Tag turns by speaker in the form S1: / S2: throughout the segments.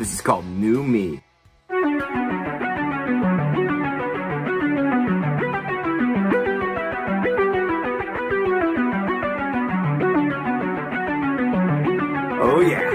S1: This is called New Me. Oh yeah.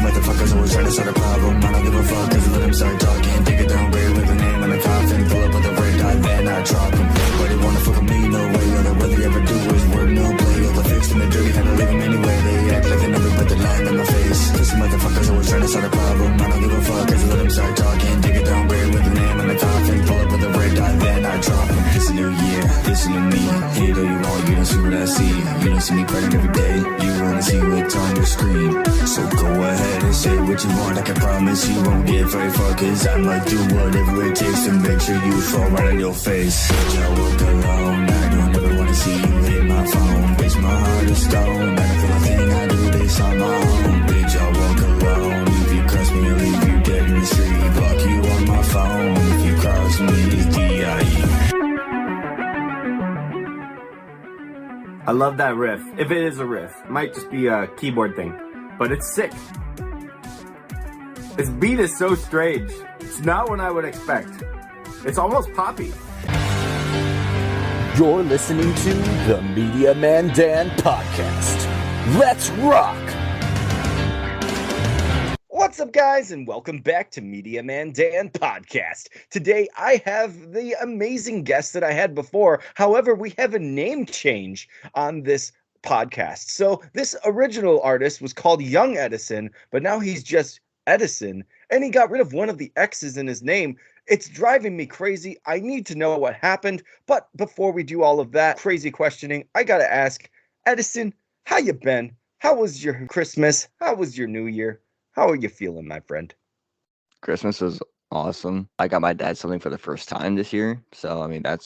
S2: Motherfuckers always trying to start a problem. I don't give a fuck, cause let them start talking. Take it down, grade with a name on a coffin. Pull up with a red dot, then I drop them. Everybody wanna fuck with me, no way. All they really ever do is work, no play. All the fixed and the dirty, had to leave them anyway. They act like they never put the line on my face. Pussy motherfuckers always trying to start a problem. I don't give a fuck, cause let them start talking. Take it down, grade with a name on a coffin. Pull up with a red dot, then I drop them. This a new year, this a new me. Hate all you want, you don't see what I see. You don't see me crying every day. You wanna see what's on your screen. So go ahead and say what you want. I can promise you won't get very far, cause I'ma do whatever it takes to make sure you fall right on your face. Bitch, I walk alone, I don't ever wanna see you hit my phone. Bitch, my heart is stone, I feel a thing I do this on my own. Bitch, I walk alone, if you cross me, I'll leave you dead in the street. Block you on my phone, if you cross me, it's D.I.E.
S1: I love that riff. If it is a riff, it might just be a keyboard thing, but it's sick. This beat is so strange. It's not what I would expect. It's almost poppy.
S3: You're listening to the Media Man Dan podcast. Let's rock! What's up, guys, and welcome back to Media Man Dan podcast. Today, I have the amazing guest that I had before. However, we have a name change on this podcast. So this original artist was called Young Edisxn, but now he's just Edisxn, and he got rid of one of the X's in his name. It's driving me crazy. I need to know what happened. But before we do all of that crazy questioning, I gotta ask, Edisxn, how you been? How was your Christmas? How was your New Year? How are you feeling, my friend?
S4: Christmas was awesome. I got my dad something for the first time this year. So, I mean, that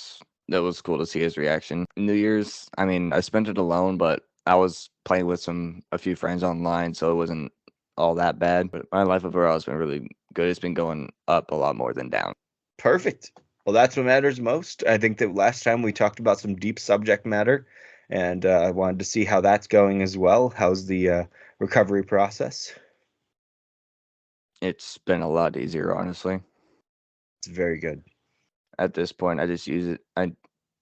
S4: was cool to see his reaction. New Year's, I mean, I spent it alone, but I was playing with a few friends online, so it wasn't all that bad. But my life overall has been really good. It's been going up a lot more than down.
S3: Perfect. Well, that's what matters most. I think that last time we talked about some deep subject matter, and I wanted to see how that's going as well. How's the recovery process?
S4: It's been a lot easier, honestly.
S3: It's very good.
S4: At this point, I just use it.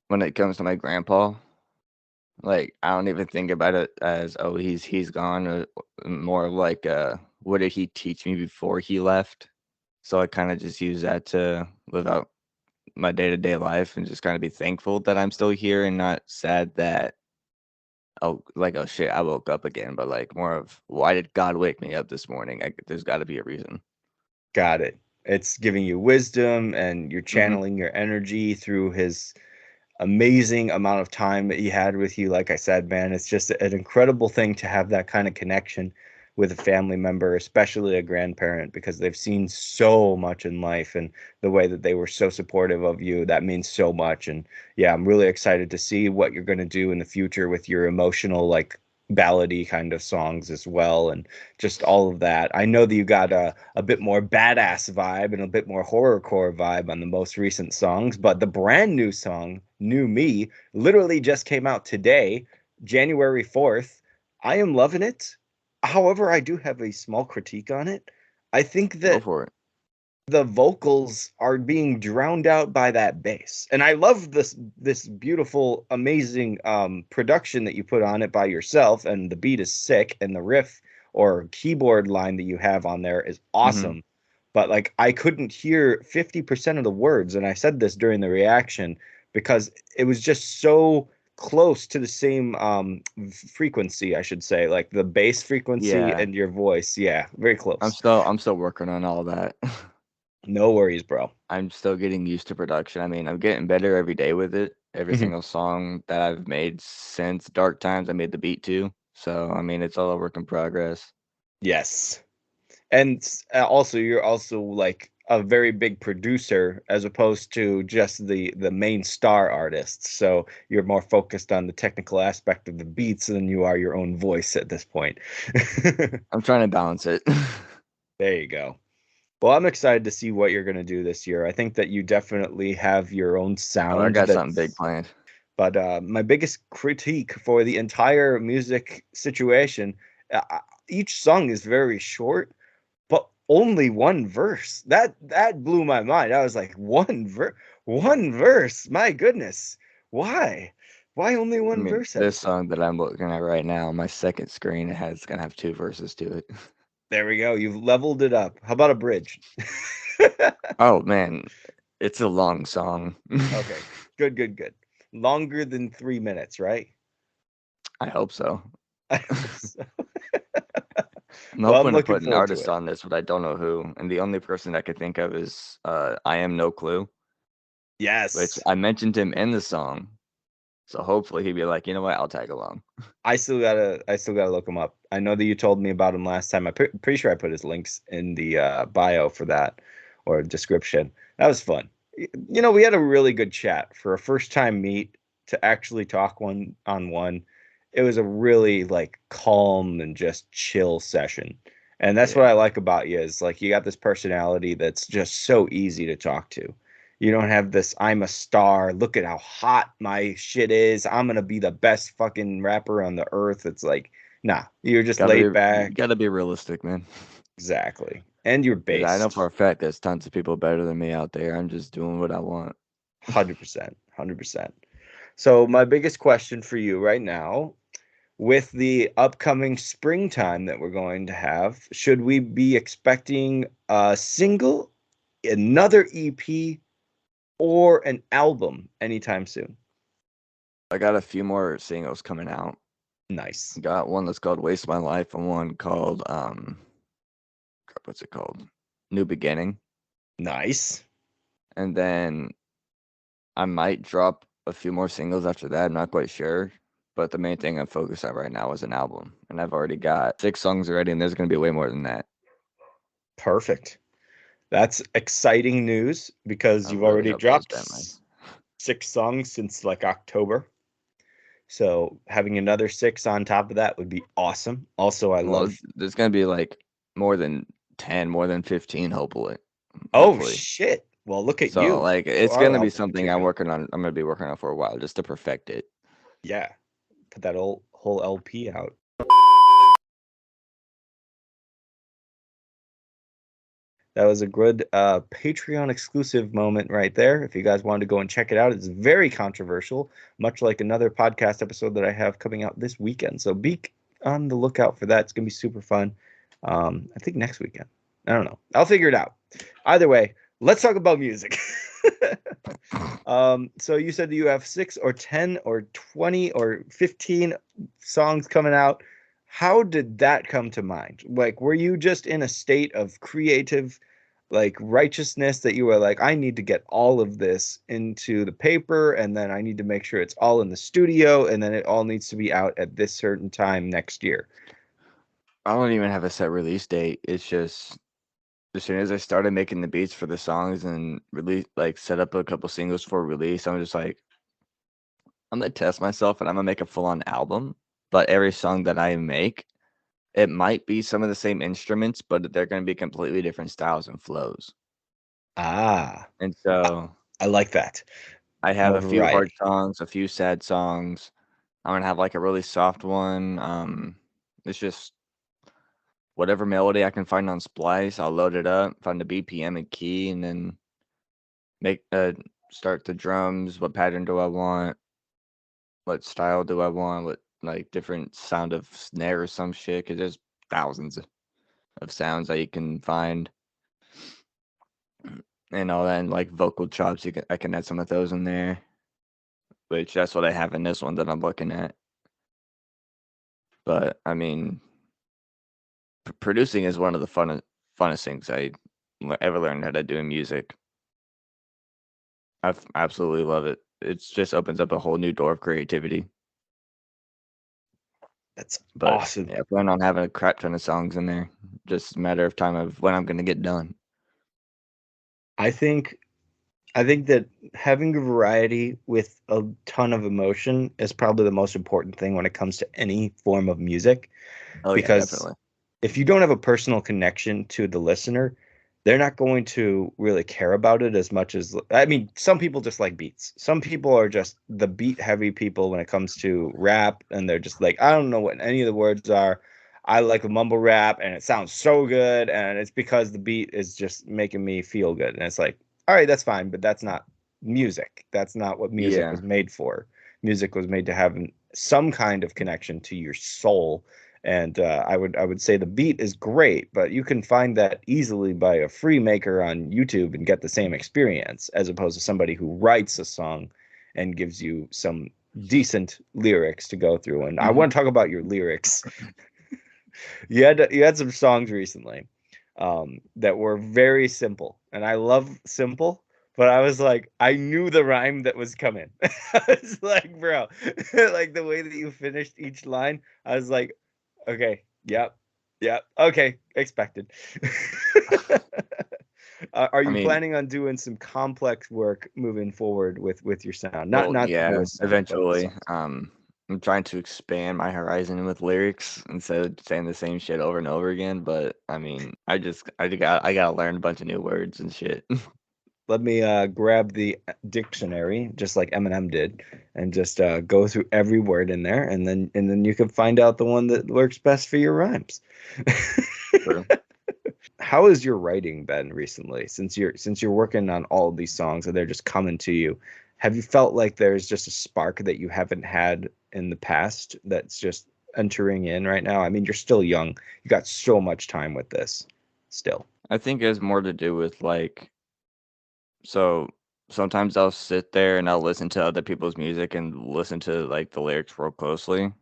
S4: When it comes to my grandpa, like, I don't even think about it as, oh, he's gone, or more like, what did he teach me before he left? So I kind of just use that to live out my day-to-day life and just kind of be thankful that I'm still here and not sad that, oh shit, I woke up again, but like more of, why did God wake me up this morning? There's got to be a reason.
S3: Got it. It's giving you wisdom, and you're channeling your energy through his amazing amount of time that he had with you. Like I said, man, it's just an incredible thing to have that kind of connection with a family member, especially a grandparent, because they've seen so much in life, and the way that they were so supportive of you, that means so much. And yeah, I'm really excited to see what you're going to do in the future with your emotional, like, ballady kind of songs as well, and just all of that. I know that you got a bit more badass vibe and a bit more horrorcore vibe on the most recent songs, but the brand new song, New Me, literally just came out today, January 4th. I am loving it. However, I do have a small critique on it. I think
S4: Go
S3: that
S4: for it.
S3: the vocals are being drowned out by that bass. And I love this beautiful, amazing production that you put on it by yourself, and the beat is sick, and the riff or keyboard line that you have on there is awesome. But like, I couldn't hear 50% of the words, and I said this during the reaction, because it was just so close to the same frequency, I should say, like the bass frequency
S4: Yeah.
S3: and your voice. Yeah, very close.
S4: I'm still working on all that.
S3: No worries, bro.
S4: I'm still getting used to production. I mean, I'm getting better every day with it. Every
S3: Mhm.
S4: single song that I've made since Dark Times, I made the beat too. So, I mean, it's all a work in progress.
S3: Yes. And also, you're also like a very big producer as opposed to just the main star artists. So you're more focused on the technical aspect of the beats than you are your own voice at this point.
S4: I'm trying to balance it.
S3: There you go. Well, I'm excited to see what you're going to do this year. I think that you definitely have your own
S4: Oh, I
S3: sound
S4: got something big
S3: that's
S4: planned.
S3: but my biggest critique for the entire music situation, each song is very short, but only one verse. That blew my mind. I was like, one verse. My goodness, why? Why only
S4: I
S3: one
S4: mean,
S3: verse
S4: this
S3: episode?
S4: song that I'm looking at right now, my second screen gonna have 2 verses to it.
S3: There we go. You've leveled it up. How about a bridge?
S4: Oh man, it's a long song.
S3: Okay, good, good, good. Longer than 3 minutes, right?
S4: I hope so.
S3: I hope so.
S4: I'm
S3: Well, I'm
S4: hoping to
S3: looking
S4: put an
S3: forward to
S4: artist
S3: it.
S4: on this, but I don't know who. And the only person I could think of is I Am No Clue, which
S3: Yes.
S4: I mentioned him in the song. So hopefully he'd be like, you know what, I'll tag along.
S3: I still gotta look him up. I know that you told me about him last time. I'm pretty sure I put his links in the bio for that or description. That was fun. We had a really good chat for a first time meet to actually talk one on one. It was a really like calm and just chill session. And that's what
S4: Yeah.
S3: I like about you is like you got this personality that's just so easy to talk to. You don't have this I'm a star, look at how hot my shit is. I'm gonna be the best fucking rapper on the earth. It's like, nah, you're just laid
S4: You
S3: back.
S4: gotta be realistic, man.
S3: Exactly. And you're
S4: 'Cause I know for
S3: based.
S4: a fact there's tons of people better than me out there. I'm just doing what I want.
S3: 100%. 100%. So my biggest question for you right now, with the upcoming springtime that we're going to have, should we be expecting a single, another EP, or an album anytime soon?
S4: I got a few more singles coming out.
S3: Nice.
S4: Got one that's called Waste My Life and one called what's it called? New Beginning.
S3: Nice.
S4: And then I might drop a few more singles after that. I'm not quite sure. But the main thing I'm focused on right now is an album. And I've already got 6 songs already, and there's gonna be way more than that.
S3: Perfect. That's exciting news because
S4: I
S3: you've
S4: really
S3: already
S4: hope those
S3: dropped
S4: Bentleys.
S3: 6 songs since like October. So having another 6 on top of that would be awesome. Also, I
S4: Well,
S3: love.
S4: there's gonna be like more than 10, more than 15, hopefully.
S3: Oh
S4: Hopefully.
S3: shit. Well, look at
S4: So
S3: you.
S4: like
S3: You
S4: it's
S3: are
S4: gonna be
S3: helping
S4: something I'm
S3: material.
S4: working on. I'm gonna be working on for a while just to perfect it.
S3: Yeah. Put that whole LP out. That was a good Patreon exclusive moment right there. If you guys wanted to go and check it out, it's very controversial, much like another podcast episode that I have coming out this weekend. So be on the lookout for that. It's gonna be super fun. I think next weekend. I don't know. I'll figure it out. Either way, let's talk about music. So you said you have 6 or 10 or 20 or 15 songs coming out. How did that come to mind? Like, were you just in a state of creative, like righteousness that you were like, I need to get all of this into the paper, and then I need to make sure it's all in the studio, and then it all needs to be out at this certain time next year?
S4: I don't even have a set release date. It's just as soon as I started making the beats for the songs and release like set up a couple singles for release, I'm just like, I'm gonna test myself and I'm gonna make a full on album. But every song that I make, it might be some of the same instruments, but they're gonna be completely different styles and flows.
S3: Ah,
S4: And so
S3: I like that.
S4: I have
S3: More
S4: a few hard
S3: variety.
S4: songs, a few sad songs. I'm gonna have like a really soft one. It's just whatever melody I can find on Splice, I'll load it up, find the BPM and key, and then make start the drums. What pattern do I want? What style do I want? What like different sound of snare or some shit? Cause there's thousands of sounds that you can find and all that, and like vocal chops. I can add some of those in there, which that's what I have in this one that I'm looking at. But I mean, producing is one of the funnest things I ever learned how to do in music. I absolutely love it. It just opens up a whole new door of creativity.
S3: That's
S4: But
S3: awesome.
S4: yeah, I plan on having a crap ton of songs in there. Just a matter of time of when I'm gonna get done.
S3: I think that having a variety with a ton of emotion is probably the most important thing when it comes to any form of music,
S4: Oh yeah,
S3: because
S4: definitely.
S3: if you don't have a personal connection to the listener, they're not going to really care about it as much as, I mean, some people just like beats. Some people are just the beat heavy people when it comes to rap, and they're just like, I don't know what any of the words are. I like a mumble rap and it sounds so good, and it's because the beat is just making me feel good. And it's like, all right, that's fine, but that's not music. That's not what music
S4: Yeah.
S3: was made for. Music was made to have some kind of connection to your soul, and I would say the beat is great, but you can find that easily by a free maker on YouTube and get the same experience, as opposed to somebody who writes a song and gives you some decent lyrics to go through. And I
S4: Hmm.
S3: want to talk about your lyrics. You had some songs recently that were very simple, and I love simple. But I was like, I knew the rhyme that was coming. I was like, bro, like the way that you finished each line, I was like, okay, yep, yep, okay, expected. Are
S4: I
S3: you
S4: mean,
S3: planning on doing some complex work moving forward with your sound? Not
S4: well,
S3: not the
S4: yeah,
S3: voice sound, but the
S4: eventually.
S3: songs.
S4: I'm trying to expand my horizon with lyrics instead of saying the same shit over and over again. But I mean, I gotta learn a bunch of new words and shit.
S3: Let me grab the dictionary, just like Eminem did, and just go through every word in there, and then you can find out the one that works best for your rhymes.
S4: True.
S3: How has your writing been recently, since you're working on all of these songs and they're just coming to you? Have you felt like there's just a spark that you haven't had in the past that's just entering in right now? I mean, you're still young. You got so much time with this still.
S4: I think it has more to do with like, so sometimes I'll sit there and I'll listen to other people's music and listen to like the lyrics real closely,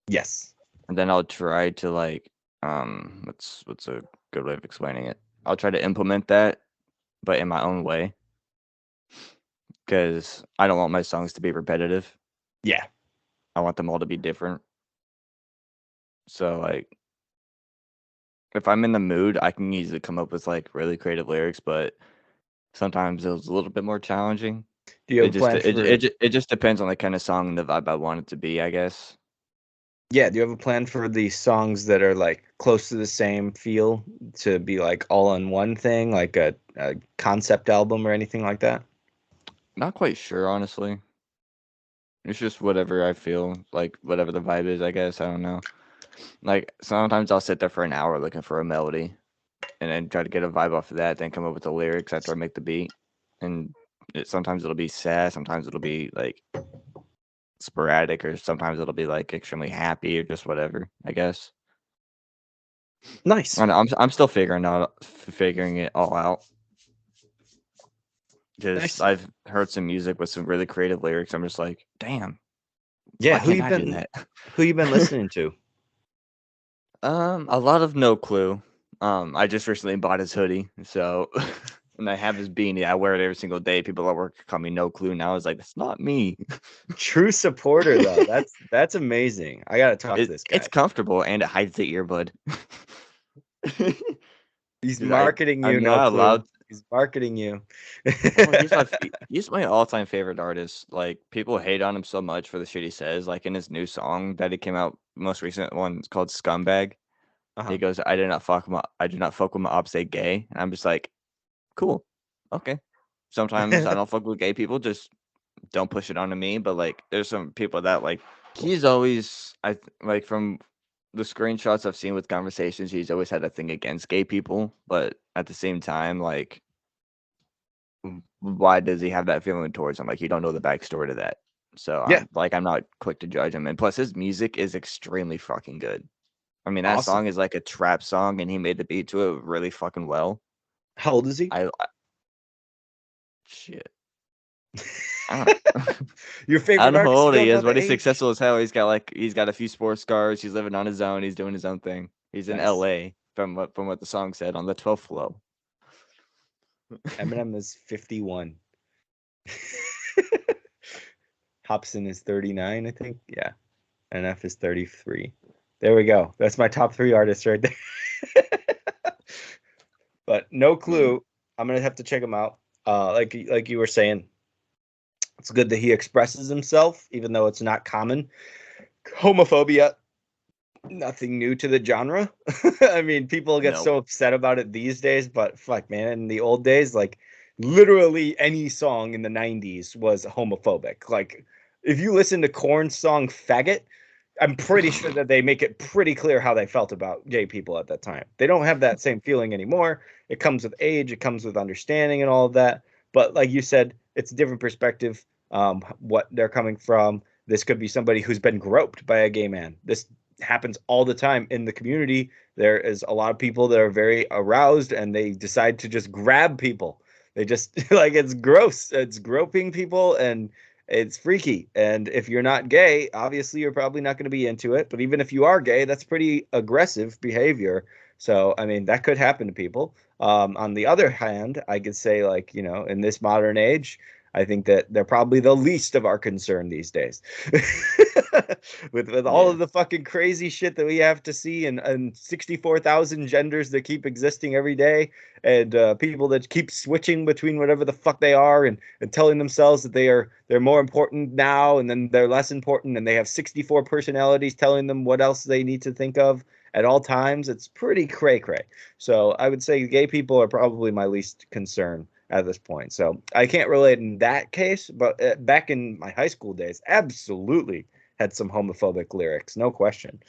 S3: Yes.
S4: and then I'll try to like, what's a good way of explaining it? I'll try to implement that, but in my own way, because I don't want my songs to be repetitive.
S3: Yeah.
S4: I want them all to be different. So like, if I'm in the mood, I can easily come up with like really creative lyrics, but sometimes it was a little bit more challenging.
S3: Do you have a plan for
S4: It just depends on the kind of song and the vibe I want it to be, I guess.
S3: Yeah, do you have a plan for the songs that are like close to the same feel to be like all in one thing, like a concept album or anything like that?
S4: Not quite sure, honestly. It's just whatever I feel, like whatever the vibe is, I guess. I don't know. Like sometimes I'll sit there for an hour looking for a melody and then try to get a vibe off of that, then come up with the lyrics after I make the beat. And sometimes it'll be sad, sometimes it'll be like sporadic, or sometimes it'll be like extremely happy or just whatever, I guess.
S3: Nice.
S4: I know, I'm still figuring it all out. Just
S3: Nice.
S4: I've heard some music with some really creative lyrics. I'm just like, damn,
S3: Yeah,
S4: why can't I do that?
S3: who you been listening to?
S4: A lot of No Clue. I just recently bought his hoodie, so and I have his beanie. I wear it every single day. People at work call me No Clue now. I was like, that's not me.
S3: True supporter though. That's amazing. I gotta talk to this
S4: It's
S3: guy.
S4: comfortable and it hides the earbud.
S3: He's
S4: 'Cause I
S3: marketing you,
S4: I'm
S3: no
S4: not
S3: clue.
S4: allowed.
S3: He's marketing you.
S4: Oh, he's my all-time favorite artist. Like people hate on him so much for the shit he says. Like in his new song that he came out, most recent one, it's called Scumbag. He
S3: Uh-huh.
S4: goes, I do not fuck with my opposite gay. And I'm just like, cool. Okay. Sometimes I don't fuck with gay people, just don't push it onto me. But like there's some people that like he's always like from the screenshots I've seen with conversations, he's always had a thing against gay people. But at the same time, like why does he have that feeling towards him? Like you don't know the backstory to that. So
S3: Yeah,
S4: I'm not quick to judge him. And plus his music is extremely fucking good. I mean, that
S3: awesome.
S4: song is like a trap song and he made the beat to it really fucking well.
S3: How old is he?
S4: I shit. I don't
S3: Your
S4: I don't
S3: favorite
S4: know how
S3: artist? You
S4: old he
S3: don't know
S4: is,
S3: the
S4: but he's
S3: age?
S4: successful as hell. He's got a few sports cars. He's living on his own. He's doing his own thing. He's in
S3: Nice.
S4: LA from what the song said on the 12th floor.
S3: Eminem is 51. Hobson is 39, I think. Yeah. NF is 33. There we go. That's my top three artists right there. But no
S4: I mean,
S3: clue. I'm gonna have to check him out. Like you were saying, it's good that he expresses himself, even though it's not common. Homophobia, nothing new to the genre. I mean, people get
S4: No.
S3: so upset about it these days, but fuck, man, in the old days, like literally any song in the 90s was homophobic. Like if you listen to Korn's song Faggot, I'm pretty sure that they make it pretty clear how they felt about gay people at that time. They don't have that same feeling anymore. It comes with age, it comes with understanding and all of that. But like you said, it's a different perspective, what they're coming from. This could be somebody who's been groped by a gay man. This happens all the time in the community. There is a lot of people that are very aroused and they decide to just grab people. They just like it's gross. It's groping people and it's freaky. And if you're not gay, obviously you're probably not going to be into it. But even if you are gay, that's pretty aggressive behavior. So, I mean, that could happen to people. On the other hand, I could say, like, you know, in this modern age, I think that they're probably the least of our concern these days. With all
S4: Yeah.
S3: of the fucking crazy shit that we have to see and 64,000 genders that keep existing every day and people that keep switching between whatever the fuck they are and telling themselves that they're more important now and then they're less important and they have 64 personalities telling them what else they need to think of at all times. It's pretty cray cray. So I would say gay people are probably my least concern at this point. So I can't relate in that case, but back in my high school days, absolutely had some homophobic lyrics, no question.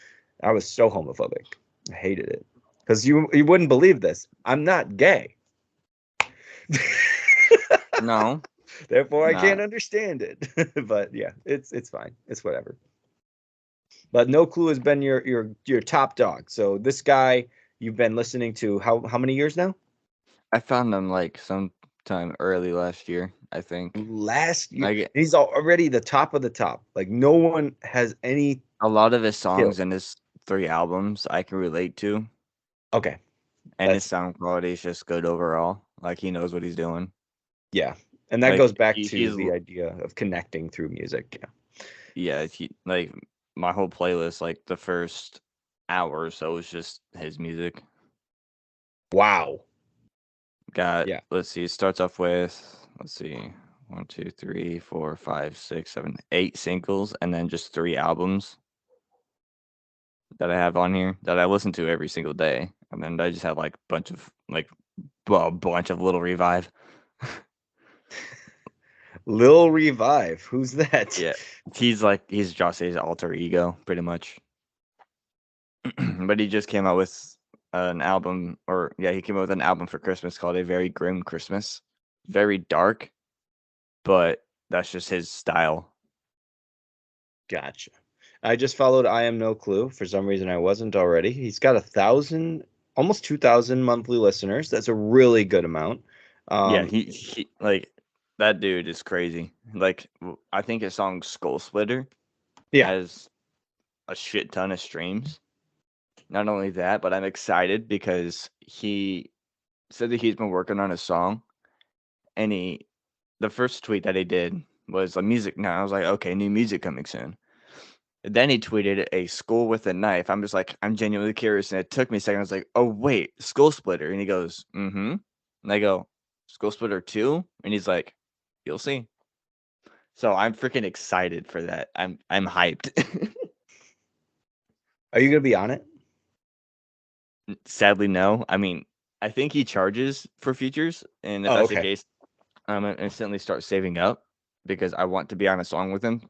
S3: I was so homophobic. I hated it. Because you wouldn't believe this. I'm not gay.
S4: No.
S3: Therefore I
S4: Nah.
S3: can't understand it. But yeah, it's fine. It's whatever. But No Clue has been your top dog. So this guy you've been listening to how many years now?
S4: I found him like sometime early last year, I think.
S3: Last year.
S4: Like
S3: He's already the top of the top. Like no one has any
S4: a lot of his
S3: kill.
S4: songs in his 3 albums I can relate to,
S3: Okay.
S4: and his
S3: That's
S4: sound quality is just good overall. Like he knows what he's doing.
S3: yeah. And that
S4: Like
S3: goes back to
S4: he's
S3: the idea of connecting through music. Yeah.
S4: like my whole playlist, like the first hour or so was just his music.
S3: Wow.
S4: Got
S3: Yeah.
S4: let's see, it starts off with 1, 2, 3, 4, 5, 6, 7, 8 singles, and then just 3 albums that I have on here that I listen to every single day. And then I just have like a bunch of Little Revive.
S3: Lil Revive. Who's that?
S4: Yeah. He's Josh's alter ego, pretty much. But he just came out with an album, he came out with an album for Christmas called A Very Grim Christmas. Very dark, but that's just his style.
S3: Gotcha. I just followed I Am No Clue. For some reason I wasn't already. He's got 1,000, almost 2,000 monthly listeners. That's a really good amount.
S4: Yeah, he like that dude is crazy. Like I think his song Skull Splitter
S3: yeah.
S4: has a shit ton of streams. Not only that, but I'm excited because he said that he's been working on a song, and the first tweet that he did was a music. Now I was like, okay, new music coming soon. And then he tweeted a skull with a knife. I'm just like, I'm genuinely curious, and it took me a second. I was like, oh wait, Skull Splitter, and he goes, mm-hmm, and I go, Skull Splitter 2, and he's like, you'll see. So I'm freaking excited for that. I'm hyped.
S3: Are you gonna be on it?
S4: Sadly, no. I mean, I think he charges for features, and if
S3: Oh,
S4: that's the
S3: okay.
S4: case, I'm gonna instantly start saving up because I want to be on a song with him.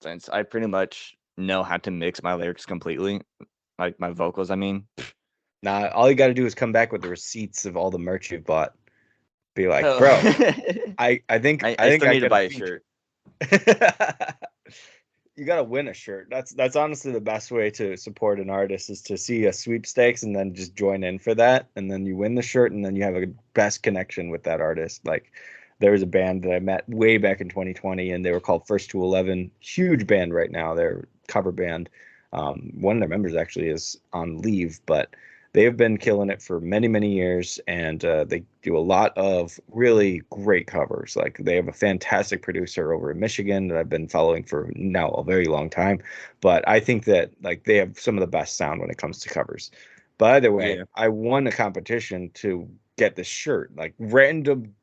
S4: Since I pretty much know how to mix my lyrics completely, like my vocals. I mean,
S3: Nah, all you gotta do is come back with the receipts of all the merch you've bought. Be like,
S4: oh.
S3: bro, I think
S4: I
S3: think
S4: still need to
S3: get
S4: buy a
S3: feature."
S4: shirt.
S3: You gotta win a shirt. That's honestly the best way to support an artist is to see a sweepstakes and then just join in for that, and then you win the shirt, and then you have a best connection with that artist. Like there was a band that I met way back in 2020, and they were called First to 11. Huge band right now. They're a cover band. One of their members actually is on leave, but they have been killing it for many, many years, and they do a lot of really great covers. Like they have a fantastic producer over in Michigan that I've been following for now a very long time. But I think that like they have some of the best sound when it comes to covers. By the way,
S4: Yeah.
S3: I won a competition to get this shirt, like random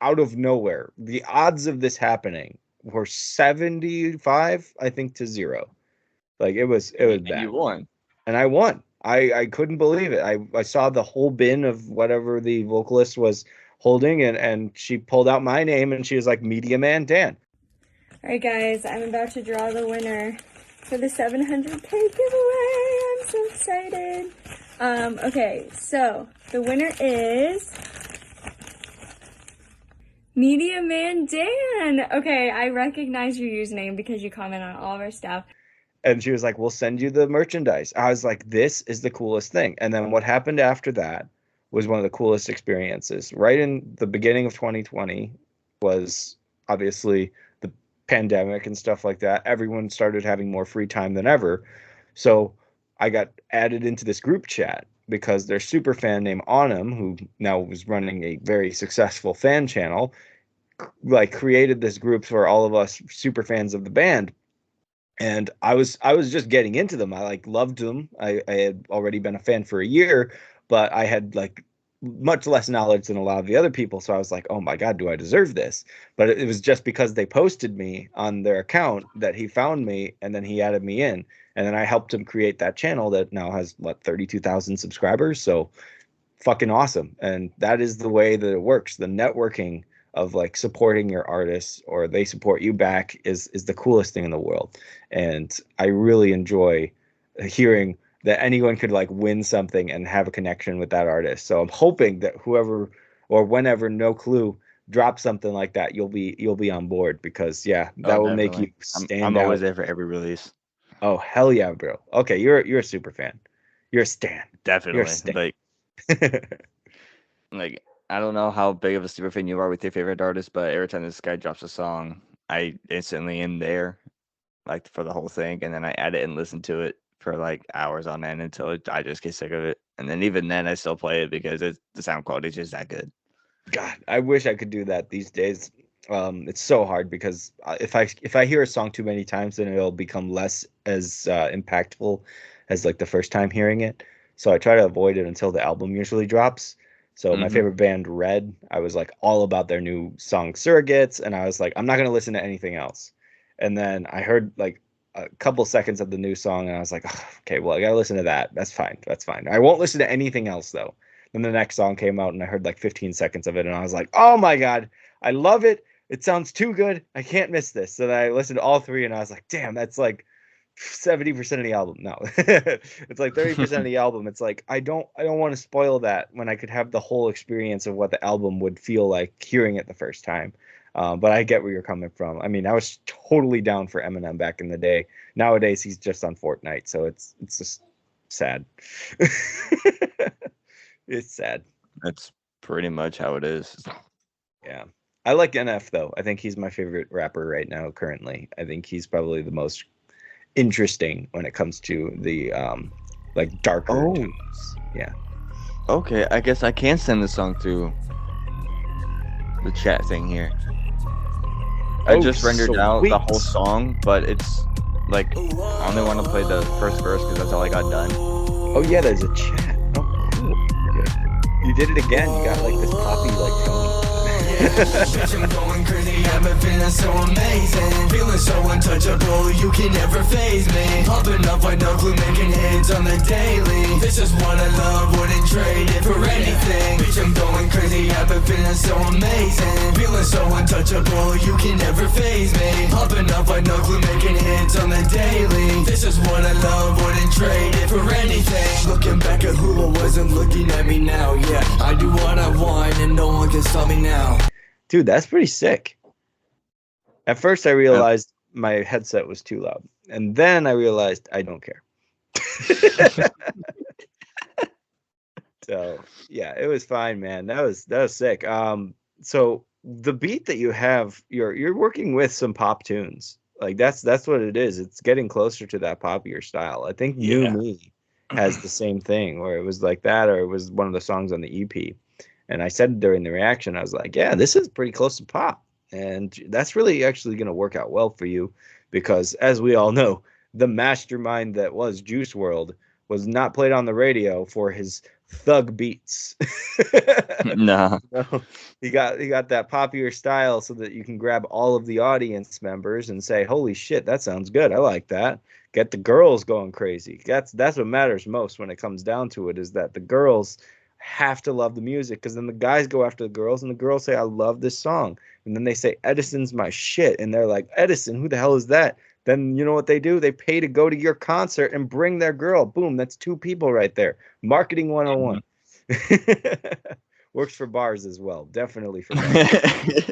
S3: out of nowhere. The odds of this happening were 75, I think, to 0. Like it was
S4: And
S3: bad.
S4: you won.
S3: And I won. I couldn't believe it. I saw the whole bin of whatever the vocalist was holding, and she pulled out my name and she was like, Media Man Dan.
S5: All right, guys, I'm about to draw the winner for the 700K giveaway. I'm so excited. Okay, so the winner is Media Man Dan. Okay, I recognize your username because you comment on all of our stuff.
S3: And she was like, we'll send you the merchandise. I was like, this is the coolest thing. And then what happened after that was one of the coolest experiences. Right in the beginning of 2020 was obviously the pandemic and stuff like that. Everyone started having more free time than ever. So I got added into this group chat because their super fan named Autumn, who now was running a very successful fan channel, like created this group for all of us super fans of the band. And I was just getting into them. I like loved them. I had already been a fan for a year, but I had like much less knowledge than a lot of the other people. So I was like, oh my God, do I deserve this? But it was just because they posted me on their account that he found me, and then he added me in. And then I helped him create that channel that now has 32,000 subscribers. So fucking awesome. And that is the way that it works. The networking of like supporting your artists, or they support you back, is the coolest thing in the world. And I really enjoy hearing that anyone could like win something and have a connection with that artist. So I'm hoping that whoever or whenever No Clue drops something like that, you'll be on board, because that will make you stand
S4: I'm
S3: out.
S4: always there for every release.
S3: Oh hell yeah, bro. Okay, you're a super fan. You're a stan.
S4: Definitely.
S3: You're a stan.
S4: Like I don't know how big of a super fan you are with your favorite artist, but every time this guy drops a song, I instantly am there, like for the whole thing, and then I add it and listen to it for like hours on end until I just get sick of it, and then even then I still play it because the sound quality is just that good.
S3: God, I wish I could do that these days. It's so hard because if I hear a song too many times, then it'll become less as impactful as like the first time hearing it. So I try to avoid it until the album usually drops. So my favorite band, Red, I was like all about their new song Surrogates, and I was like, I'm not going to listen to anything else. And then I heard like a couple seconds of the new song, and I was like, oh, okay, well, I got to listen to that. That's fine. I won't listen to anything else, though. Then the next song came out, and I heard like 15 seconds of it, and I was like, oh my God, I love it. It sounds too good. I can't miss this. So then I listened to all 3, and I was like, damn, that's like 70% of the album. No, it's like 30% of the album. It's like I don't want to spoil that when I could have the whole experience of what the album would feel like hearing it the first time. But I get where you're coming from. I mean, I was totally down for Eminem back in the day. Nowadays he's just on Fortnite, so it's just sad. It's sad.
S4: That's pretty much how it is.
S3: Yeah, I like NF though. I think he's my favorite rapper right now currently. I think he's probably the most interesting when it comes to the like darker tones. Yeah.
S4: Okay, I guess I can send the song through the chat thing here. I just rendered out the whole song, but it's like I only want to play the first verse because that's all I got done.
S3: Oh yeah, there's a chat. Oh cool. You did it again. You got like this poppy like tone.
S2: Bitch, I'm going crazy, I've been feeling so amazing. Feeling so untouchable, you can never faze me. Popping up like no clue, making hits on the daily. This is what I love, wouldn't trade it for anything. Bitch, I'm going crazy, I've been feeling so amazing. Feeling so untouchable, you can never faze me. Popping up like no clue, making hits on the daily. This is what I love, wouldn't trade it for anything. Looking back at who I wasn't looking at me now. Yeah, I do what I want and no one can stop me now.
S3: Dude, that's pretty sick. At first, I realized my headset was too loud, and then I realized I don't care. So yeah, it was fine, man. That was sick. So the beat that you have, you're working with some pop tunes. Like that's what it is. It's getting closer to that poppier style. I think New Me has the same thing, where it was like that, or it was one of the songs on the EP. And I said during the reaction, I was like, yeah, this is pretty close to pop. And that's really actually going to work out well for you, because as we all know, the mastermind that was Juice WRLD was not played on the radio for his thug beats.
S4: No.
S3: No, he got that popular style so that you can grab all of the audience members and say, "Holy shit, that sounds good. I like that." Get the girls going crazy. That's what matters most when it comes down to it, is that the girls have to love the music, because then the guys go after the girls and the girls say, "I love this song." And then they say, "Edisxn's my shit." And they're like, "Edisxn, who the hell is that?" Then you know what they do? They pay to go to your concert and bring their girl. Boom, that's 2 people right there. Marketing 101. Works for bars as well. Definitely for bars.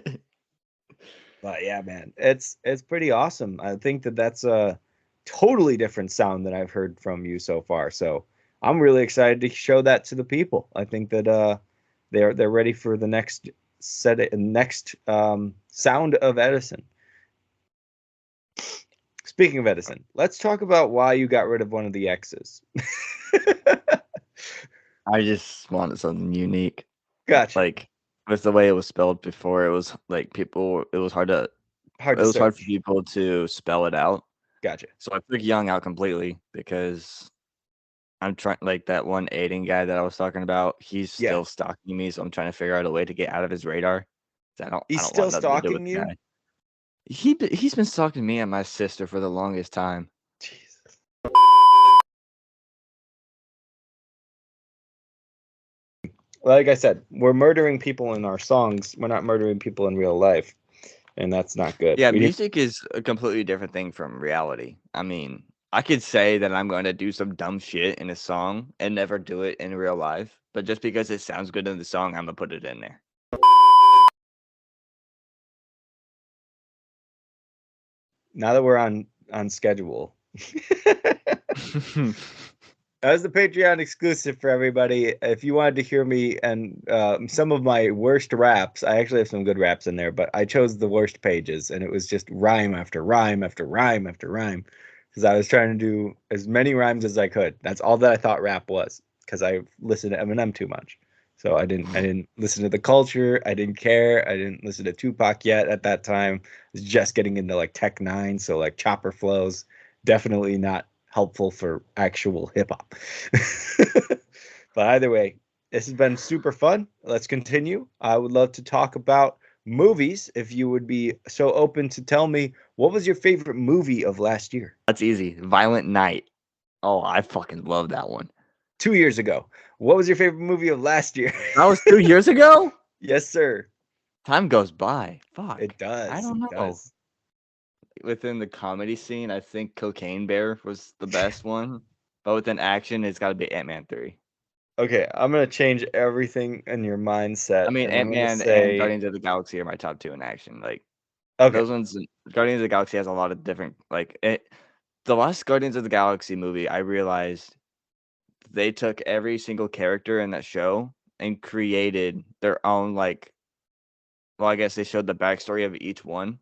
S3: But yeah, man, it's pretty awesome. I think that's a totally different sound than I've heard from you so far. So I'm really excited to show that to the people. I think that they're ready for the next sound of Edisxn. Speaking of Edisxn, let's talk about why you got rid of one of the X's.
S4: I just wanted something unique.
S3: Gotcha.
S4: Like with the way it was spelled before, it was like it was hard
S3: Hard to
S4: for
S3: search.
S4: people to spell it out.
S3: Gotcha.
S4: So I took Young out completely because I'm trying, like that one Aiden guy that I was talking about, he's
S3: Yeah.
S4: still stalking me, so I'm trying to figure out a way to get out of his radar. I don't
S3: He's
S4: want
S3: still
S4: nothing to do with
S3: stalking
S4: the
S3: you?
S4: guy. He's been stalking me and my sister for the longest time.
S3: Jesus. Like I said, we're murdering people in our songs. We're not murdering people in real life, and that's not good.
S4: Yeah,
S3: We need-
S4: music is a completely different thing from reality. I mean, I could say that I'm going to do some dumb shit in a song and never do it in real life, but just because it sounds good in the song, I'm gonna put it in there.
S3: Now that we're on schedule. That was the Patreon exclusive for everybody. If you wanted to hear me and some of my worst raps, I actually have some good raps in there, but I chose the worst pages, and it was just rhyme after rhyme after rhyme after rhyme, because I was trying to do as many rhymes as I could. That's all that I thought rap was, because I listened to Eminem too much. So I didn't listen to the culture. I didn't care. I didn't listen to Tupac yet at that time. I was just getting into like Tech Nine, so like chopper flows. Definitely not helpful for actual hip hop. But either way, this has been super fun. Let's continue. I would love to talk about movies. If you would be so open to tell me, what was your favorite movie of last year?
S4: That's easy. Violent Night. Oh, I fucking love that one.
S3: 2 years ago. What was your favorite movie of last year?
S4: That was 2 years ago?
S3: Yes, sir.
S4: Time goes by. Fuck.
S3: It does.
S4: I don't
S3: It
S4: know.
S3: does.
S4: Within the comedy scene, I think Cocaine Bear was the best one. But within action, it's got to be Ant-Man 3.
S3: Okay, I'm gonna change everything in your mindset.
S4: I mean,
S3: and I'm gonna
S4: Ant-Man
S3: say,
S4: and Guardians of the Galaxy are my top 2 in action. Like,
S3: okay,
S4: those ones, Guardians of the Galaxy has a lot of different, the last Guardians of the Galaxy movie, I realized they took every single character in that show and created their own, like, well, I guess they showed the backstory of each one.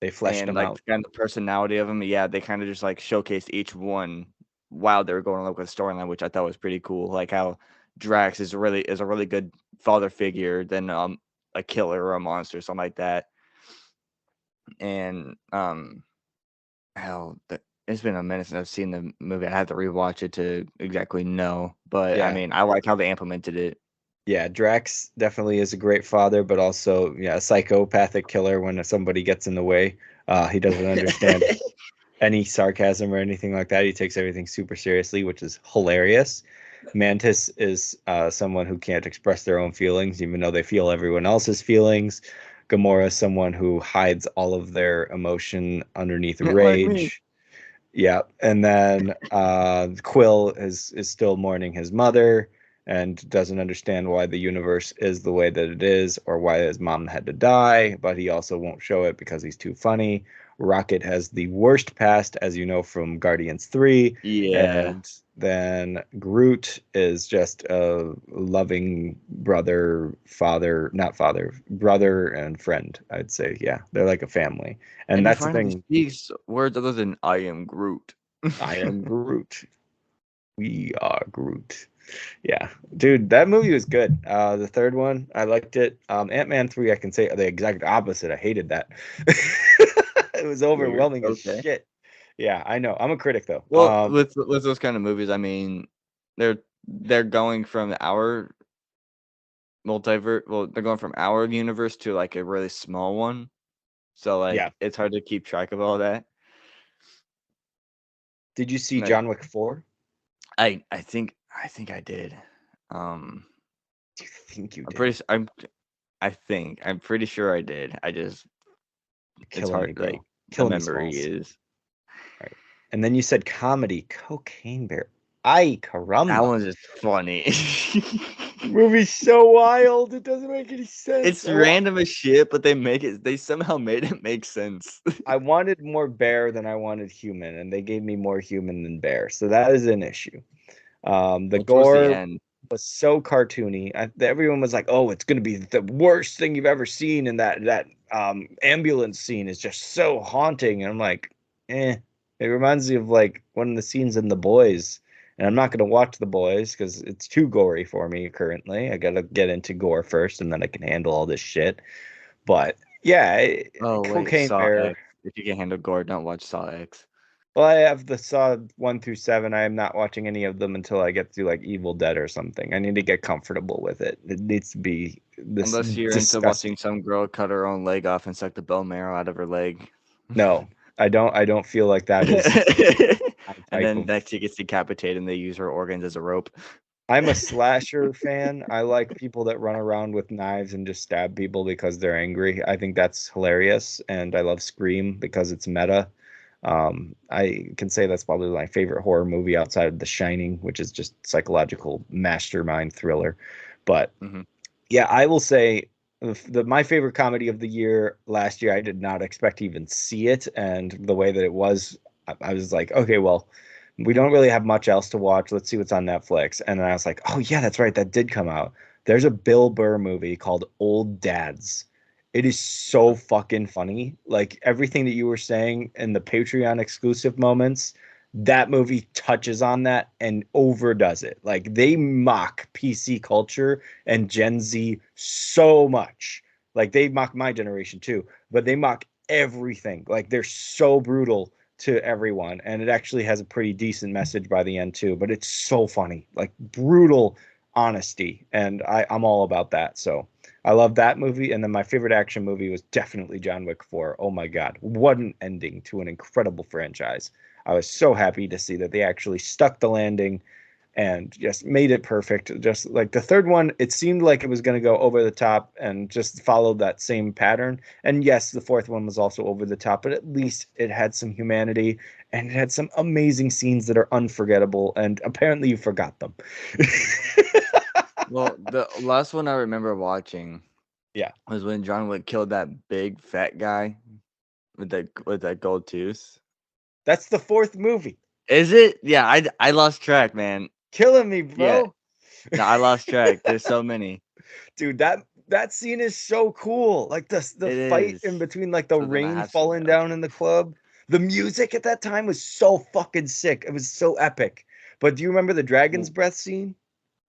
S3: they fleshed
S4: And
S3: them
S4: like
S3: out.
S4: kind of the personality of them. Yeah, they kind of just like showcased each one while they were going on with the storyline, which I thought was pretty cool. Like how Drax is a really good father figure than a killer or a monster, something like that. And it's been a minute since I've seen the movie. I had to rewatch it to exactly know. But I
S3: Yeah.
S4: mean, I like how they implemented it.
S3: Yeah, Drax definitely is a great father, but also, yeah, a psychopathic killer when somebody gets in the way. He doesn't understand any sarcasm or anything like that. He takes everything super seriously, which is hilarious. Mantis is someone who can't express their own feelings, even though they feel everyone else's feelings. Gamora is someone who hides all of their emotion underneath
S4: Like
S3: rage.
S4: me.
S3: Yeah, and then Quill is still mourning his mother and doesn't understand why the universe is the way that it is, or why his mom had to die, but he also won't show it because he's too funny. Rocket has the worst past, as you know, from Guardians 3.
S4: Yeah.
S3: And then Groot is just a loving brother, brother and friend, I'd say. Yeah, they're like a family. And
S4: he
S3: that's the
S4: finally
S3: thing.
S4: speaks words other than "I am Groot."
S3: I am Groot. We are Groot. Yeah, dude, that movie was good. The third one, I liked it. Ant-Man 3, I can say the exact opposite. I hated that. It was overwhelming as
S4: Okay.
S3: shit. Yeah, I know. I'm a critic though.
S4: Well, with those kind of movies, I mean, they're they're going from our multiverse. Well, they're going from our universe to like a really small one. So like
S3: Yeah.
S4: it's hard to keep track of all that.
S3: Did you see
S4: Like,
S3: John Wick 4?
S4: I think I did.
S3: Do you think you
S4: I'm
S3: did?
S4: pretty. I'm pretty sure I did. I just it's
S3: Killing
S4: hard.
S3: me, bro.
S4: Like the
S3: Killing me,
S4: memory
S3: Smalls.
S4: is.
S3: Right. And then you said comedy, Cocaine Bear. Ay
S4: That
S3: caramba.
S4: one's just funny.
S3: The movie's so wild. It doesn't make any sense.
S4: It's random as shit, but they somehow made it make sense.
S3: I wanted more bear than I wanted human, and they gave me more human than bear. So that is an issue. The
S4: Well, towards the
S3: gore
S4: end,
S3: was so cartoony. Everyone was like, "Oh, it's going to be the worst thing you've ever seen," and that ambulance scene is just so haunting. And I'm like, eh. It reminds me of like one of the scenes in The Boys. And I'm not going to watch The Boys because it's too gory for me currently. I got to get into gore first, and then I can handle all this shit. But yeah,
S4: oh wait,
S3: Cocaine
S4: Saw
S3: Bear.
S4: X. If you can handle gore, don't watch Saw X.
S3: Well, I have the Saw 1 through 7. I am not watching any of them until I get to like Evil Dead or something. I need to get comfortable with it. It needs to be this
S4: Unless you're into
S3: disgusting.
S4: watching some girl cut her own leg off and suck the bone marrow out of her leg.
S3: No, I don't. I don't feel like that is my
S4: And
S3: type
S4: then
S3: of.
S4: next she gets decapitated and they use her organs as a rope.
S3: I'm a slasher fan. I like people that run around with knives and just stab people because they're angry. I think that's hilarious, and I love Scream because it's meta. I can say that's probably my favorite horror movie outside of The Shining, which is just psychological mastermind thriller. But
S4: Mhm.
S3: yeah, I will say my favorite comedy of the year last year. I did not expect to even see it, and the way that it was, I was like, okay, well, we don't really have much else to watch. Let's see what's on Netflix. And then I was like, oh yeah, that's right, that did come out. There's a Bill Burr movie called Old Dads. It is so fucking funny. Like everything that you were saying in the Patreon exclusive moments, that movie touches on that and overdoes it. Like they mock PC culture and Gen Z so much. Like they mock my generation too, but they mock everything. Like they're so brutal to everyone, and it actually has a pretty decent message by the end too. But it's so funny, like brutal honesty, and I'm all about that. So I love that movie. And then my favorite action movie was definitely John Wick 4. Oh my God, what an ending to an incredible franchise. I was so happy to see that they actually stuck the landing and just made it perfect. Just like the third one, it seemed like it was going to go over the top and just followed that same pattern. And yes, the fourth one was also over the top, but at least it had some humanity and it had some amazing scenes that are unforgettable. And apparently you forgot them.
S4: Well, the last one I remember watching
S3: Yeah.
S4: was when John Wick killed that big fat guy with that gold tooth.
S3: That's the fourth movie.
S4: Is it? Yeah, I lost track, man.
S3: Killing me,
S4: Yeah.
S3: bro.
S4: No, I lost track. There's so many.
S3: Dude, that scene is so cool. Like the
S4: It
S3: fight
S4: is.
S3: in between like the
S4: So then I
S3: rain
S4: have seen
S3: falling
S4: it.
S3: down
S4: Okay.
S3: in the club. The music at that time was so fucking sick. It was so epic. But do you remember the dragon's breath scene?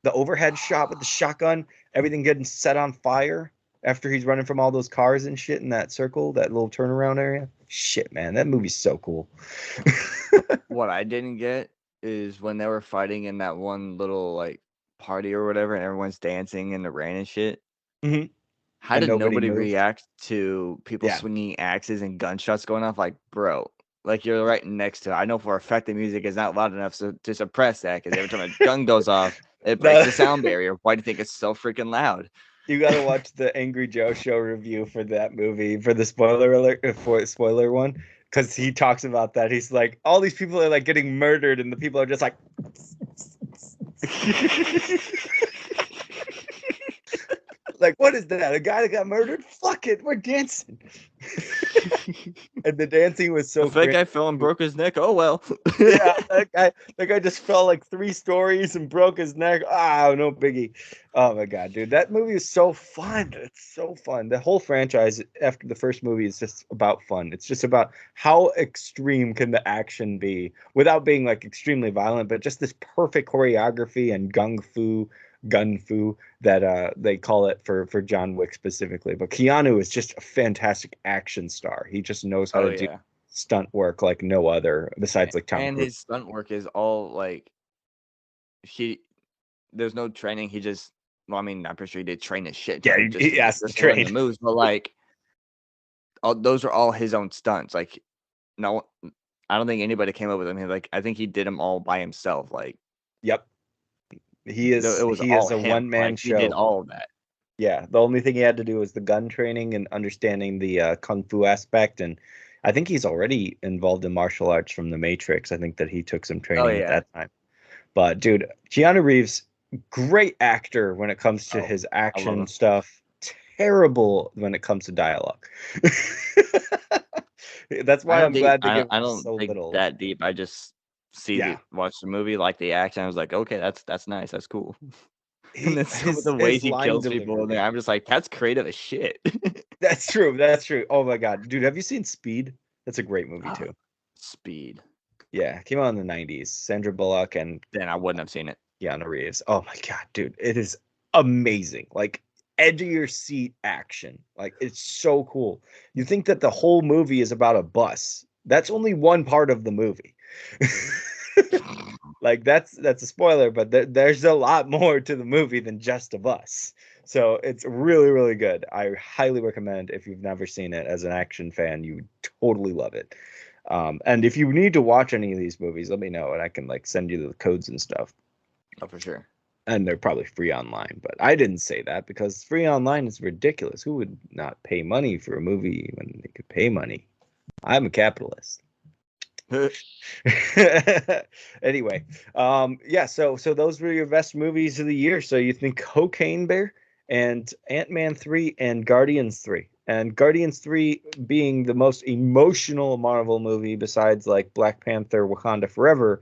S3: The overhead shot with the shotgun, everything getting set on fire after he's running from all those cars and shit in that circle, that little turnaround area. Shit, man, that movie's so cool.
S4: What I didn't get is when they were fighting in that one little like party or whatever, and everyone's dancing in the rain and shit.
S3: Mhm.
S4: How
S3: And
S4: did
S3: nobody
S4: nobody
S3: moved.
S4: react to people
S3: Yeah.
S4: swinging axes and gunshots going off? Like, bro, like you're right next to it. I know for a fact the music is not loud enough to suppress that because every time a gun goes off, it breaks the sound barrier. Why do you think it's so freaking loud?
S3: You got to watch the Angry Joe show review for that movie, for the spoiler alert, for spoiler one, because he talks about that. He's like, all these people are like getting murdered, and the people are just like, like, what is that? A guy that got murdered? Fuck it, we're dancing. And the dancing was so
S4: The fat
S3: great.
S4: guy fell and broke his neck. Oh well.
S3: Yeah, that guy just fell like 3 stories and broke his neck. Ah, no biggie. Oh my God, dude, that movie is so fun. It's so fun. The whole franchise after the first movie is just about fun. It's just about how extreme can the action be without being like extremely violent, but just this perfect choreography and gun fu that they call it for John Wick specifically. But Keanu is just a fantastic action star. He just knows how
S4: Oh
S3: to do
S4: yeah.
S3: stunt work like no other besides like Tom
S4: And
S3: Cruise.
S4: his stunt work is all like he there's no training. He just, well, I mean, I'm pretty sure he did train his shit.
S3: Yeah,
S4: just
S3: he has to
S4: just to learn
S3: train.
S4: the moves, but like, those are all his own stunts. Like, no, I don't think anybody came up with him. Like, I think he did them all by himself. Like,
S3: Yep. It was
S4: all
S3: a
S4: him.
S3: one-man
S4: Like, he did
S3: show.
S4: all of that.
S3: Yeah, the only thing he had to do was the gun training and understanding the kung fu aspect, and I think he's already involved in martial arts from The Matrix. I think that he took some training at
S4: yeah.
S3: that time. But dude, Keanu Reeves, great actor when it comes to
S4: Oh,
S3: his
S4: I love
S3: action
S4: him.
S3: stuff. Terrible when it comes to dialogue. That's why I'm glad they give
S4: I
S3: him
S4: don't
S3: so
S4: dig
S3: little.
S4: that deep. I just
S3: Yeah,
S4: watch the movie, like the action. I was like, okay, that's nice, that's cool. And then some of
S3: his
S4: the ways he
S3: line
S4: kills people in
S3: delivery.
S4: there, I'm just like, that's creative as shit.
S3: That's true. That's true. Oh my god, dude, have you seen Speed? That's a great movie
S4: Oh,
S3: too.
S4: Speed.
S3: Yeah, came out in the 90s. Sandra Bullock and
S4: Then I wouldn't have seen it.
S3: Keanu Reeves. Oh my god, dude, it is amazing. Like edge of your seat action. Like it's so cool. You think that the whole movie is about a bus. That's only one part of the movie. Like that's a spoiler, but there's a lot more to the movie than just a bus. So it's really, really good. I highly recommend if you've never seen it as an action fan, you would totally love it. And if you need to watch any of these movies, let me know and I can like send you the codes and stuff.
S4: Oh, for sure.
S3: And they're probably free online, but I didn't say that because free online is ridiculous. Who would not pay money for a movie when they could pay money? I'm a capitalist. Anyway, yeah, so those were your best movies of the year. So you think Cocaine Bear and Ant-Man 3 and Guardians 3. And Guardians 3 being the most emotional Marvel movie besides like Black Panther, Wakanda Forever.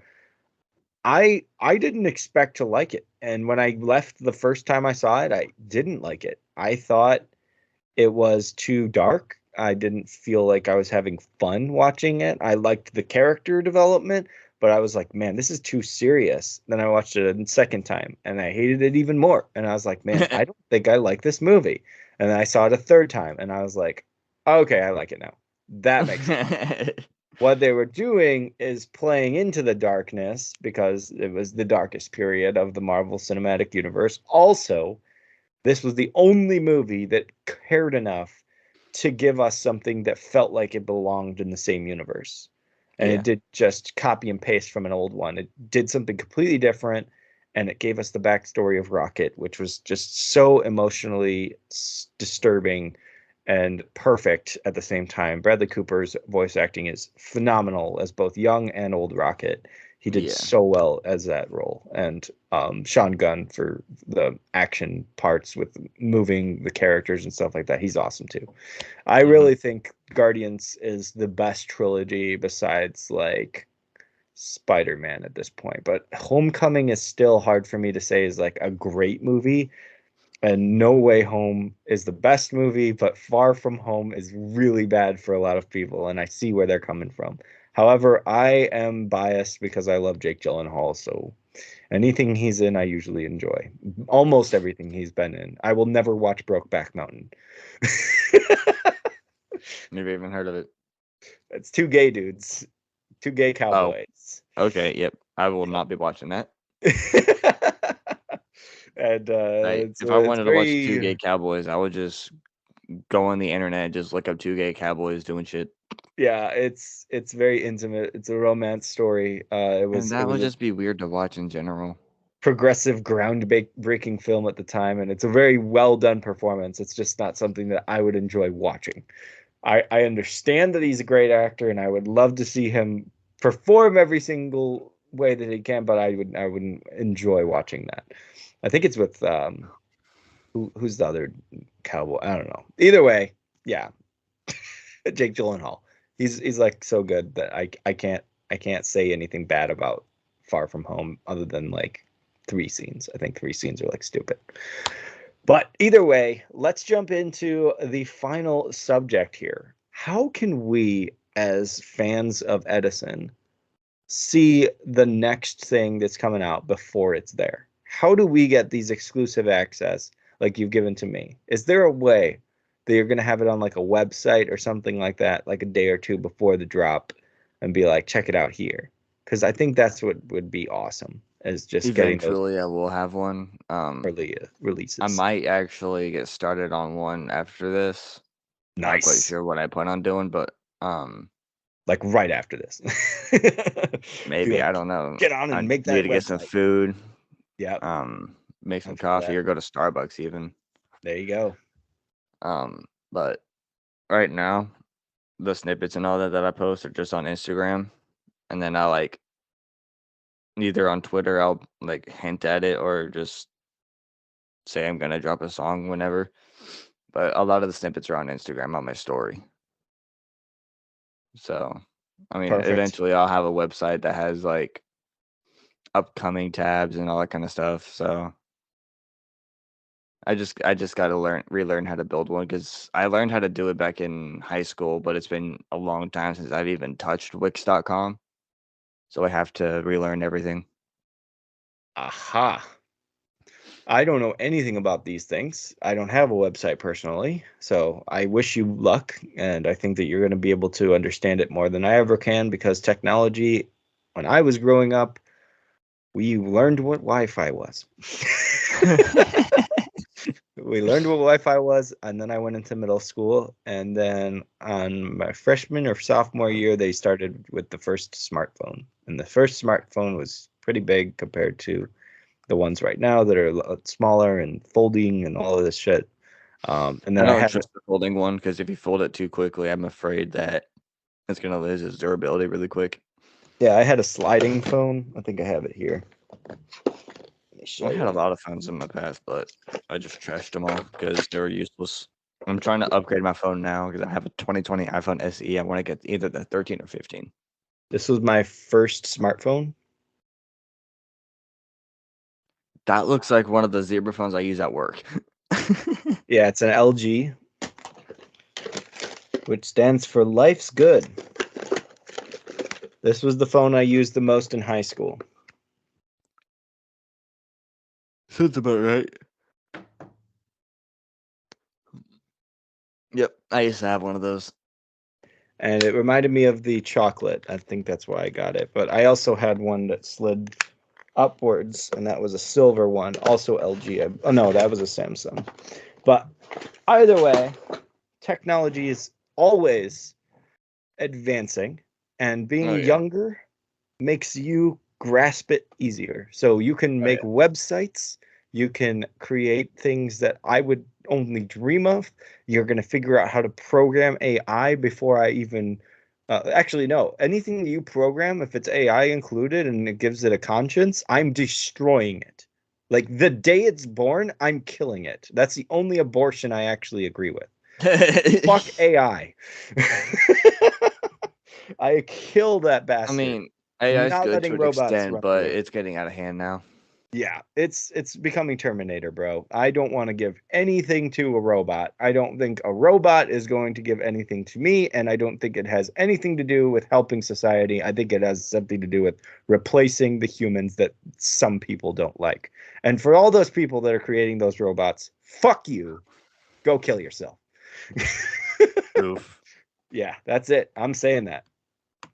S3: I didn't expect to like it. And when I left the first time I saw it, I didn't like it. I thought it was too dark. I didn't feel like I was having fun watching it. I liked the character development, but I was like, man, this is too serious. Then I watched it a second time and I hated it even more. And I was like, man, I don't think I like this movie. And then I saw it a third time and I was like, okay, I like it now. That makes sense. What they were doing is playing into the darkness because it was the darkest period of the Marvel Cinematic Universe. Also, this was the only movie that cared enough to give us something that felt like it belonged in the same universe. And
S4: Yeah.
S3: it did just copy and paste from an old one. It did something completely different, and it gave us the backstory of Rocket, which was just so emotionally disturbing and perfect at the same time. Bradley Cooper's voice acting is phenomenal as both young and old Rocket. He did
S4: Yeah.
S3: so well as that role. And Sean Gunn for the action parts with moving the characters and stuff like that. He's awesome too. I really think Guardians is the best trilogy besides like Spider-Man at this point. But Homecoming is still hard for me to say is like a great movie. And No Way Home is the best movie, but Far From Home is really bad for a lot of people, and I see where they're coming from. However, I am biased because I love Jake Gyllenhaal, so anything he's in, I usually enjoy. Almost everything he's been in. I will never watch Brokeback Mountain.
S4: Never even heard of it.
S3: It's two gay dudes, two gay cowboys.
S4: Okay, yep. I will not be watching that.
S3: And
S4: Like, if I wanted to watch two gay cowboys, I would just go on the internet and just look up two gay cowboys doing shit.
S3: Yeah, it's very intimate. It's a romance story. It was
S4: And that would
S3: a
S4: just be weird to watch in general.
S3: progressive, groundbreaking film at the time, and it's a very well done performance. It's just not something that I would enjoy watching. I understand that he's a great actor, and I would love to see him perform every single way that he can, but I wouldn't enjoy watching that. I think it's with who's the other cowboy? I don't know. Either way, yeah, Jake Gyllenhaal. He's like so good that I can't say anything bad about Far From Home other than like 3 scenes. I think 3 scenes are like stupid. But either way, let's jump into the final subject here. How can we, as fans of Edisxn, see the next thing that's coming out before it's there? How do we get these exclusive access like you've given to me? Is there a way that you're going to have it on like a website or something like that, like a day or two before the drop and be like, check it out here? because I think that's what would be awesome, is just getting those
S4: Eventually, I will have one.
S3: early releases.
S4: I might actually get started on one after this. Not quite
S3: Nice.
S4: sure what I plan on doing, but
S3: Like right after this.
S4: maybe
S3: Be like,
S4: I don't know.
S3: get on and
S4: I
S3: make
S4: need
S3: that
S4: to get some
S3: website.
S4: food.
S3: Yeah,
S4: Make some
S3: I feel
S4: coffee
S3: that.
S4: or go to Starbucks even.
S3: There you go.
S4: But right now, the snippets and all that I post are just on Instagram, and then I like either on Twitter I'll like hint at it or just say I'm gonna drop a song whenever. But a lot of the snippets are on Instagram on my story. So, I mean,
S3: Perfect.
S4: eventually I'll have a website that has like upcoming tabs and all that kind of stuff. So I just got to relearn how to build one because I learned how to do it back in high school, but it's been a long time since I've even touched Wix.com. So I have to relearn everything.
S3: Aha. I don't know anything about these things. I don't have a website personally, so I wish you luck, and I think that you're going to be able to understand it more than I ever can, because technology, when I was growing up, we learned what Wi-Fi was. We learned what Wi-Fi was, and then I went into middle school, and then on my freshman or sophomore year, they started with the first smartphone, and the first smartphone was pretty big compared to the ones right now that are a lot smaller and folding and all of this shit. And
S4: I
S3: then I
S4: don't
S3: had,
S4: trust the folding one because if you fold it too quickly, I'm afraid that it's gonna lose its durability really quick.
S3: I had a sliding phone. I think I have it here. Let me show
S4: I had a
S3: you.
S4: lot of phones in my past, but I just trashed them all because they were useless. I'm trying to upgrade my phone now because I have a 2020 iPhone SE. I want to get either the 13 or 15.
S3: This was my first smartphone.
S4: That looks like one of the Zebra phones I use at work.
S3: Yeah, it's an LG, which stands for Life's Good. This was the phone I used the most in high school.
S4: Sounds about right. Yep, I used to have one of those.
S3: And it reminded me of the chocolate. I think that's why I got it. But I also had one that slid upwards, and that was a silver one, also LG. Oh no, that was a Samsung. But either way, technology is always advancing, and being
S4: Oh, yeah.
S3: younger makes you grasp it easier. So you can make websites, you can create things that I would only dream of. You're going to figure out how to program AI before I even actually no, anything that you program, if it's AI included and it gives it a conscience, I'm destroying it. Like the day it's born, I'm killing it. That's the only abortion I actually agree with. Fuck AI. I kill that
S4: I
S3: bastard.
S4: mean, AI is
S3: Not
S4: good
S3: letting
S4: to an
S3: robots
S4: extent,
S3: run the
S4: but
S3: world.
S4: it's getting out of hand now.
S3: Yeah, it's becoming Terminator, bro. I don't want to give anything to a robot. I don't think a robot is going to give anything to me, and I don't think it has anything to do with helping society. I think it has something to do with replacing the humans that some people don't like. And for all those people that are creating those robots, fuck you. Go kill yourself.
S4: Oof.
S3: Yeah, that's it. I'm saying that.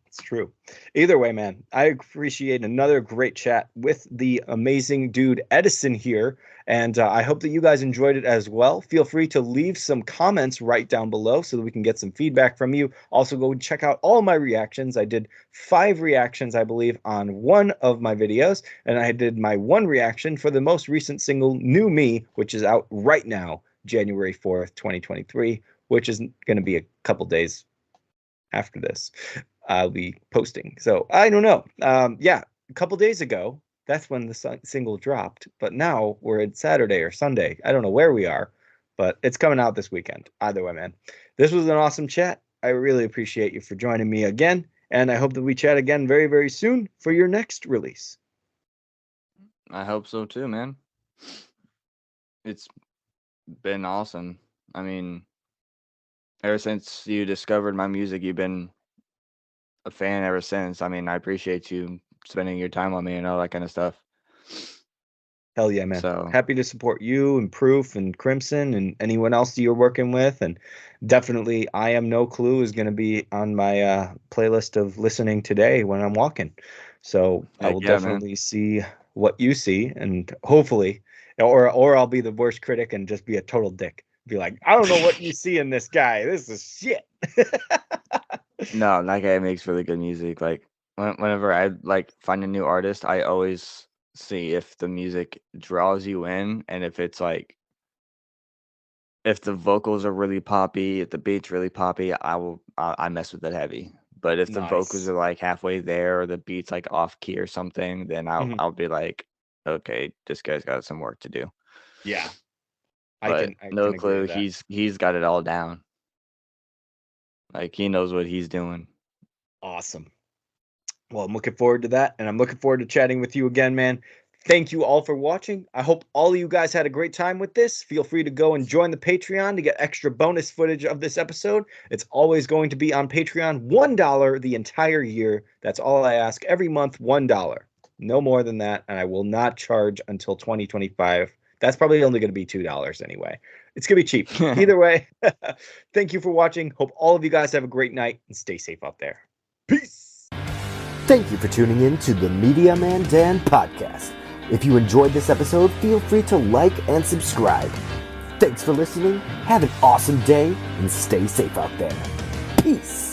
S3: It's true. Either way, man, I appreciate another great chat with the amazing dude Edisxn here. And I hope that you guys enjoyed it as well. Feel free to leave some comments right down below so that we can get some feedback from you. Also, go check out all my reactions. I did 5 reactions, I believe, on one of my videos. And I did my one reaction for the most recent single, New Me, which is out right now, January 4th, 2023, which is going to be a couple days after this. I'll be posting. So I don't know. Yeah, a couple days ago, that's when the single dropped. But now we're at Saturday or Sunday. I don't know where we are, but it's coming out this weekend. Either way, man. This was an awesome chat. I really appreciate you for joining me again. And I hope that we chat again very, very soon for your next release.
S4: I hope so too, man. It's been awesome. I mean, ever since you discovered my music, you've been a fan ever since. I mean, I appreciate you spending your time on me and all that kind of stuff.
S3: Hell yeah, man.
S4: So
S3: Happy to support you and Proof and Crimson and anyone else that you're working with. And definitely, I Am No Clue is going to be on my playlist of listening today when I'm walking. So I
S4: Heck
S3: will
S4: yeah, man.
S3: definitely see what you see, and hopefully, or I'll be the worst critic and just be a total dick. Be like, I don't know what you see in this guy. This is shit.
S4: No, that guy makes really good music. Like whenever I like find a new artist, I always see if the music draws you in, and if it's like if the vocals are really poppy, if the beat's really poppy, I mess with it heavy. But if the vocals
S3: Nice.
S4: are like halfway there or the beat's like off key or something, then
S3: Mhm.
S4: I'll be like, okay, this guy's got some work to do.
S3: Yeah,
S4: But
S3: I
S4: no
S3: can agree
S4: clue,
S3: with that.
S4: he's got it all down. Like he knows what he's doing.
S3: Awesome. Well, I'm looking forward to that, and I'm looking forward to chatting with you again, man. Thank you all for watching. I hope all of you guys had a great time with this. Feel free to go and join the Patreon to get extra bonus footage of this episode. It's always going to be on Patreon, $1 the entire year. That's all I ask every month, $1. No more than that, and I will not charge until 2025. That's probably only going to be $2 anyway. It's going to be cheap. Either way, thank you for watching. Hope all of you guys have a great night and stay safe out there. Peace.
S6: Thank you for tuning in to the Media Man Dan podcast. If you enjoyed this episode, feel free to like and subscribe. Thanks for listening, have an awesome day, and stay safe out there. Peace.